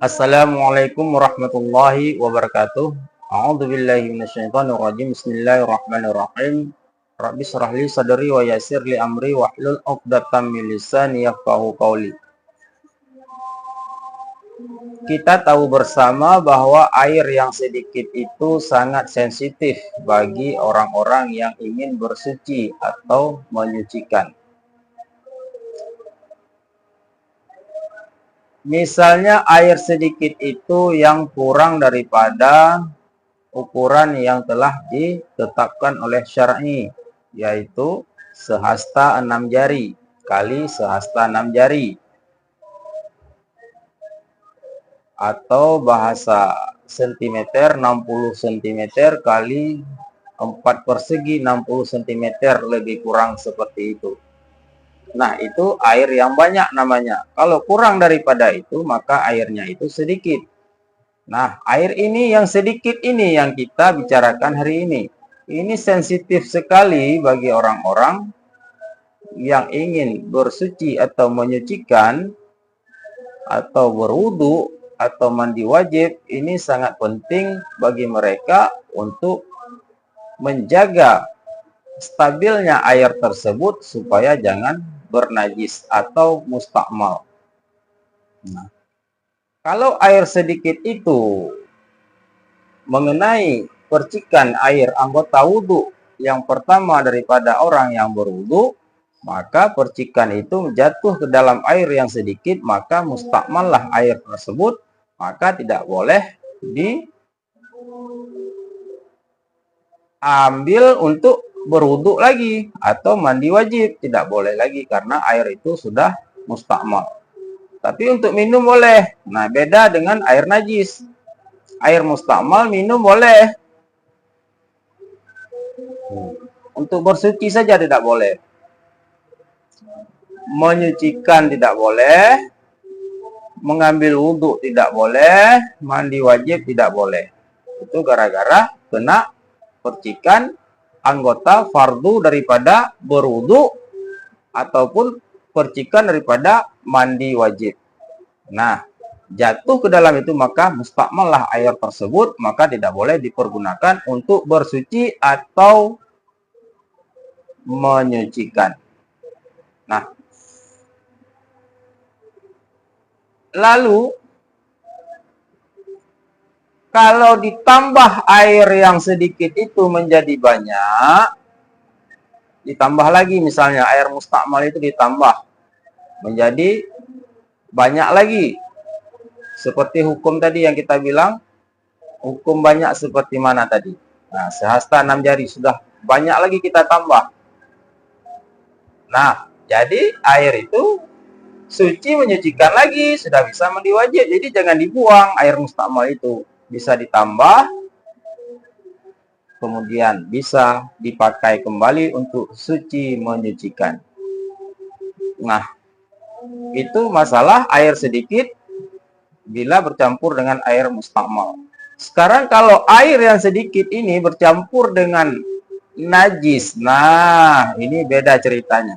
Assalamualaikum warahmatullahi wabarakatuh. A'udzu billahi minasyaitonir rajim. Bismillahirrahmanirrahim. Rabbi shrah li sadri wa yassir li amri wahlul 'uqdatam min lisani yafqahu qawli. Kita tahu bersama bahwa air yang sedikit itu sangat sensitif bagi orang-orang yang ingin bersuci atau menyucikan. Misalnya air sedikit itu yang kurang daripada ukuran yang telah ditetapkan oleh syar'i, yaitu sehasta 6 jari kali sehasta 6 jari, atau bahasa sentimeter 60 cm kali 4 persegi 60 cm, lebih kurang seperti itu. Nah, itu air yang banyak namanya. Kalau kurang daripada itu, maka airnya itu sedikit. Nah, air ini yang sedikit ini yang kita bicarakan hari ini. Ini sensitif sekali bagi orang-orang yang ingin bersuci atau menyucikan, atau berwudu, atau mandi wajib. Ini sangat penting bagi mereka untuk menjaga stabilnya air tersebut supaya jangan bernajis atau mustakmal. Nah, kalau air sedikit itu mengenai percikan air anggota wudhu yang pertama daripada orang yang berwudhu, maka percikan itu jatuh ke dalam air yang sedikit, maka mustakmallah air tersebut, maka tidak boleh diambil untuk berwudhu lagi atau mandi wajib, tidak boleh lagi karena air itu sudah mustakmal. Tapi untuk minum boleh. Nah, beda dengan air najis. Air mustakmal minum boleh. Untuk bersuci saja tidak boleh. Menyucikan tidak boleh. Mengambil wudhu tidak boleh. Mandi wajib tidak boleh. Itu gara-gara kena percikan anggota fardu daripada berwudu ataupun percikan daripada mandi wajib. Nah, jatuh ke dalam itu maka mustakmallah air tersebut, maka tidak boleh dipergunakan untuk bersuci atau menyucikan. Nah, lalu kalau ditambah air yang sedikit itu menjadi banyak, ditambah lagi misalnya air mustakmal itu ditambah menjadi banyak lagi. Seperti hukum tadi yang kita bilang, hukum banyak seperti mana tadi? Nah, sehasta 6 jari, sudah banyak lagi kita tambah. Nah, jadi air itu suci menyucikan lagi, sudah bisa mandi wajib. Jadi jangan dibuang air mustakmal itu. Bisa ditambah, kemudian bisa dipakai kembali untuk suci menyucikan. Nah, itu masalah air sedikit bila bercampur dengan air mustakmal. Sekarang kalau air yang sedikit ini bercampur dengan najis, nah ini beda ceritanya.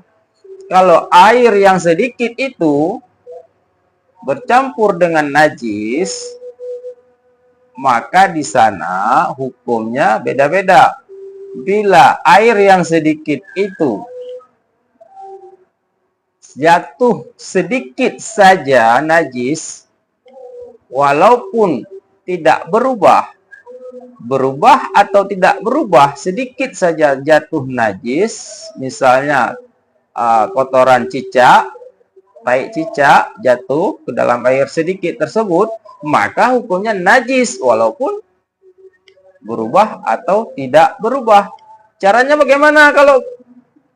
Kalau air yang sedikit itu bercampur dengan najis, maka di sana hukumnya beda-beda. Bila air yang sedikit itu jatuh sedikit saja najis, walaupun tidak berubah atau tidak berubah, sedikit saja jatuh najis, misalnya kotoran cicak, tai cicak jatuh ke dalam air sedikit tersebut, maka hukumnya najis walaupun berubah atau tidak berubah. Caranya bagaimana kalau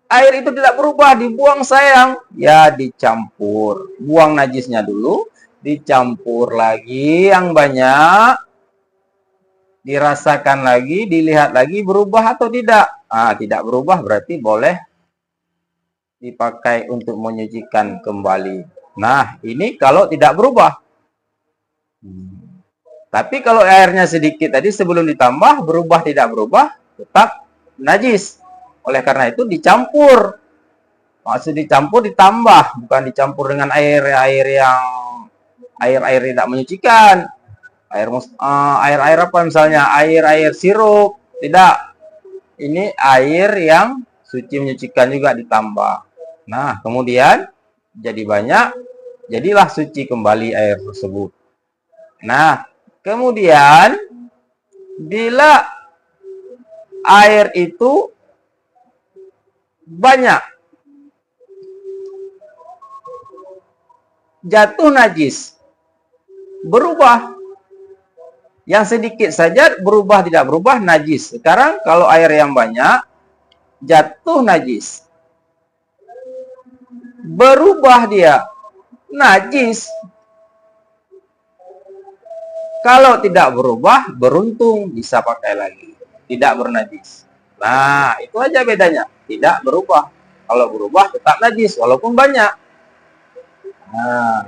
air itu tidak berubah, dibuang sayang? Ya dicampur, buang najisnya dulu, dicampur lagi yang banyak, dirasakan lagi, dilihat lagi berubah atau tidak. Tidak berubah berarti boleh dipakai untuk menyucikan kembali. Nah, ini kalau tidak berubah. Tapi kalau airnya sedikit tadi sebelum ditambah, berubah tidak berubah, tetap najis. Oleh karena itu dicampur. Maksud dicampur ditambah, bukan dicampur dengan air yang air-air tidak menyucikan. Air apa misalnya? Air sirup. Tidak. Ini air yang suci menyucikan juga ditambah. Nah, kemudian jadi banyak, jadilah suci kembali air tersebut. Nah, kemudian bila air itu banyak jatuh najis, berubah. Yang sedikit saja berubah tidak berubah najis. Sekarang kalau air yang banyak jatuh najis, berubah dia najis. Kalau tidak berubah, beruntung bisa pakai lagi, tidak bernajis. Nah, itu aja bedanya, tidak berubah. Kalau berubah tetap najis walaupun banyak. Nah,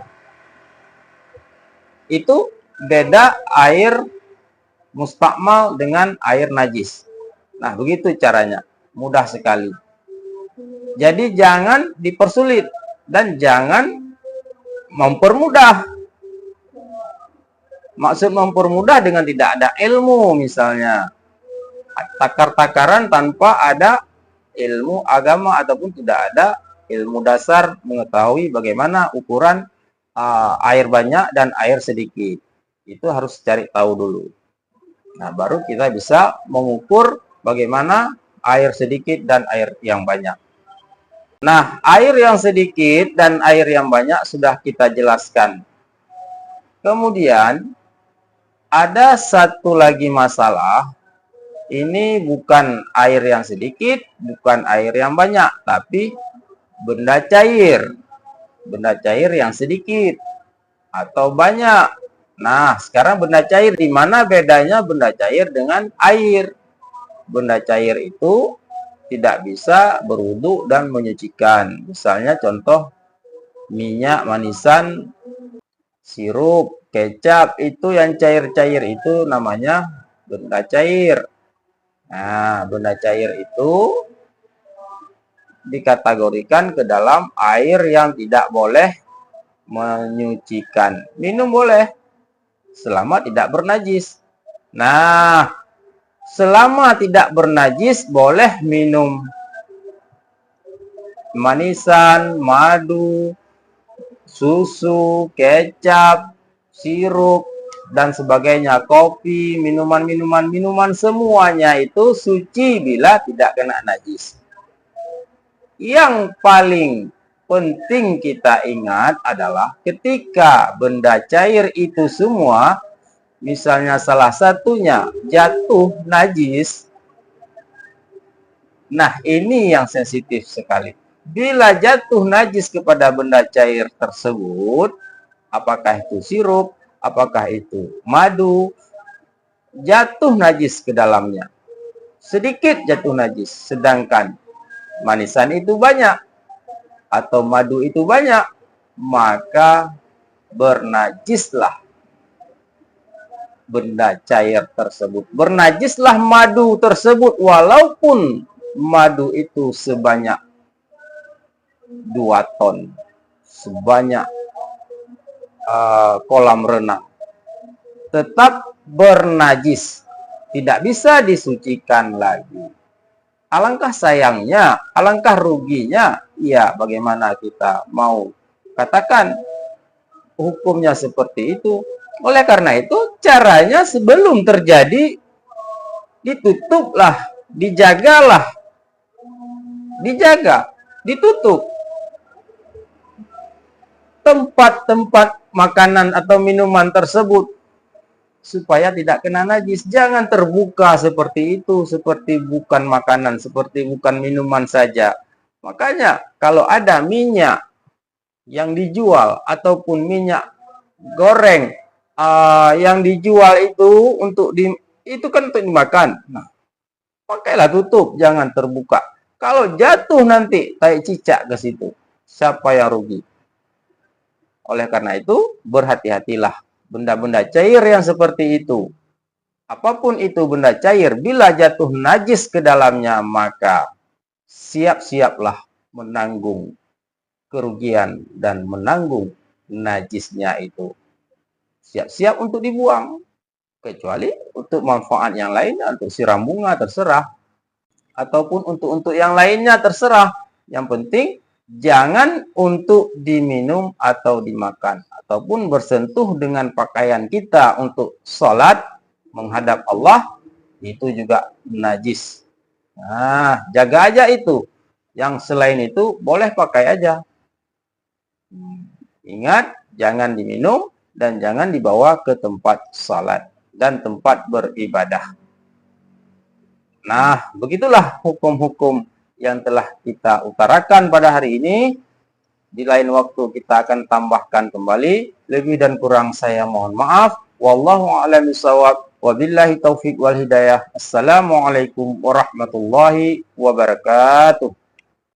itu beda air mustakmal dengan air najis. Nah, begitu caranya. Mudah sekali. Jadi jangan dipersulit dan jangan mempermudah. Maksud mempermudah dengan tidak ada ilmu misalnya. Takar-takaran tanpa ada ilmu agama ataupun tidak ada ilmu dasar mengetahui bagaimana ukuran air banyak dan air sedikit. Itu harus cari tahu dulu. Nah, baru kita bisa mengukur bagaimana air sedikit dan air yang banyak. Nah, air yang sedikit dan air yang banyak sudah kita jelaskan. Kemudian, ada satu lagi masalah. Ini bukan air yang sedikit, bukan air yang banyak, tapi benda cair. Benda cair yang sedikit atau banyak. Nah, sekarang benda cair, di mana bedanya benda cair dengan air? Benda cair itu tidak bisa berwudu dan menyucikan. Misalnya contoh minyak, manisan, sirup, kecap, itu yang cair-cair itu namanya benda cair. Nah, benda cair itu dikategorikan ke dalam air yang tidak boleh menyucikan. Minum boleh selama tidak bernajis. Nah, selama tidak bernajis boleh minum manisan, madu, susu, kecap, sirup, dan sebagainya, kopi, minuman semuanya itu suci bila tidak kena najis. Yang paling penting kita ingat adalah ketika benda cair itu semua, misalnya salah satunya jatuh najis, nah ini yang sensitif sekali. Bila jatuh najis kepada benda cair tersebut, apakah itu sirup, apakah itu madu, jatuh najis ke dalamnya. Sedikit jatuh najis, sedangkan manisan itu banyak, atau madu itu banyak, maka bernajislah benda cair tersebut. Bernajislah madu tersebut walaupun madu itu sebanyak 2 ton. Sebanyak kolam renang. Tetap bernajis. Tidak bisa disucikan lagi. Alangkah sayangnya, alangkah ruginya, ya bagaimana kita mau katakan hukumnya seperti itu. Oleh karena itu, caranya sebelum terjadi, ditutuplah, dijagalah, dijaga, ditutup tempat-tempat makanan atau minuman tersebut supaya tidak kena najis. Jangan terbuka seperti itu, seperti bukan makanan, seperti bukan minuman saja. Makanya kalau ada minyak yang dijual ataupun minyak goreng yang dijual itu itu kan untuk dimakan. Nah, pakailah tutup, jangan terbuka. Kalau jatuh nanti tai cicak ke situ, siapa yang rugi? Oleh karena itu, berhati-hatilah benda-benda cair yang seperti itu. Apapun itu benda cair, bila jatuh najis ke dalamnya, maka siap-siaplah menanggung kerugian dan menanggung najisnya itu. siap-siap untuk dibuang. Kecuali untuk manfaat yang lain, untuk siram bunga terserah. Ataupun untuk yang lainnya terserah. Yang penting jangan untuk diminum atau dimakan. Ataupun bersentuh dengan pakaian kita untuk sholat menghadap Allah, itu juga najis. Nah, jaga aja itu. Yang selain itu boleh pakai aja. Ingat, jangan diminum dan jangan dibawa ke tempat salat dan tempat beribadah. Nah, begitulah hukum-hukum yang telah kita utarakan pada hari ini. Di lain waktu kita akan tambahkan kembali. Lebih dan kurang saya mohon maaf. Wallahu a'lam bishawab. Wabillahi taufiq wal hidayah. Assalamualaikum warahmatullahi wabarakatuh.